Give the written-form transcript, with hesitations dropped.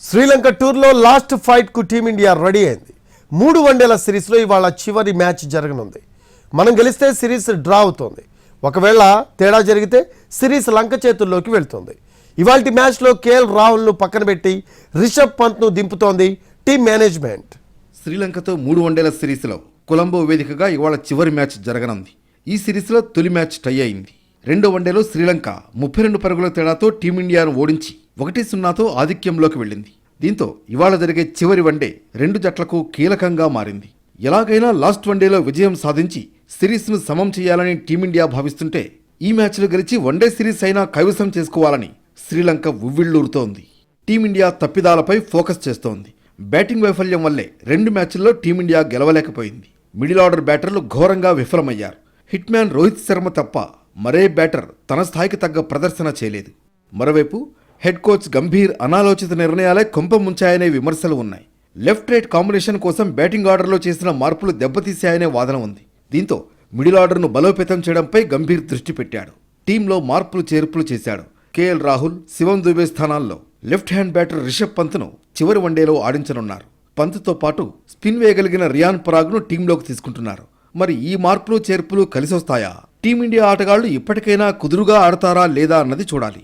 శ్రీలంక టూర్లో last ఫైట్కు team India ready అయింది. 3 వన్డేల సిరీస్లో ఇవాళ చివరి మ్యాచ్ జరగనుంది. మనం గెలిస్తే సిరీస్ డ్రా అవుతుంది. ఒకవేళ తేడా జరిగితే సిరీస్ లంక చేతుల్లోకి వెళ్తుంది. ఇవాల్టి మ్యాచ్లో కేఎల్ రాహుల్ను పక్కన పెట్టి రిషబ్ పంత్ను దింపుతోంది టీం మేనేజ్మెంట్. శ్రీలంకతో 3 వన్డేల సిరీస్లో కొలంబో వేదికగా ఇవాళ చివరి మ్యాచ్ జరగనుంది. ఈ సిరీస్లో తొలి మ్యాచ్ టై అయింది. రెండో వన్డేలో శ్రీలంక 32 పరుగుల తేడాతో టీమిండియాను ఓడించి 1-0తో ఆధిక్యంలోకి వెళ్ళింది. దీంతో ఇవాళ జరిగే చివరి వన్డే రెండు జట్లకు కీలకంగా మారింది. ఎలాగైనా లాస్ట్ వన్డేలో విజయం సాధించి సిరీస్ను సమం చేయాలని టీమిండియా భావిస్తుంటే ఈ మ్యాచ్లో గెలిచి వన్డే సిరీస్ అయినా కైవసం చేసుకోవాలని శ్రీలంక ఉవ్విళ్లూరుతోంది. టీమిండియా తప్పిదాలపై ఫోకస్ చేస్తోంది. బ్యాటింగ్ వైఫల్యం వల్లే 2 మ్యాచ్ల్లో టీమిండియా గెలవలేకపోయింది. మిడిల్ ఆర్డర్ బ్యాటర్లు ఘోరంగా విఫలమయ్యారు. హిట్ మ్యాన్ రోహిత్ శర్మ తప్ప మరే బ్యాటర్ తన స్థాయికి తగ్గ ప్రదర్శన చేయలేదు. మరోవైపు హెడ్ కోచ్ గంభీర్ అనాలోచిత నిర్ణయాలే కొంప ముంచాయనే విమర్శలు ఉన్నాయి. లెఫ్ట్ రైట్ కాంబినేషన్ కోసం బ్యాటింగ్ ఆర్డర్లో చేసిన మార్పులు దెబ్బతీశాయనే వాదన ఉంది. దీంతో మిడిల్ ఆర్డర్ను బలోపేతం చేయడంపై గంభీర్ దృష్టి పెట్టాడు. టీంలో మార్పులు చేర్పులు చేశాడు. కేఎల్ రాహుల్, శివం దుబే స్థానాల్లో లెఫ్ట్ హ్యాండ్ బ్యాటర్ రిషబ్ పంత్ను చివరి వన్డేలో ఆడించనున్నారు. పంత్తో పాటు స్పిన్ వేయగలిగిన రియాన్ పరాగ్ను టీంలోకి తీసుకుంటున్నారు. మరి ఈ మార్పులు చేర్పులు కలిసొస్తాయా? టీమిండియా ఆటగాళ్లు ఇప్పటికైనా కుదురుగా ఆడతారా లేదా అన్నది చూడాలి.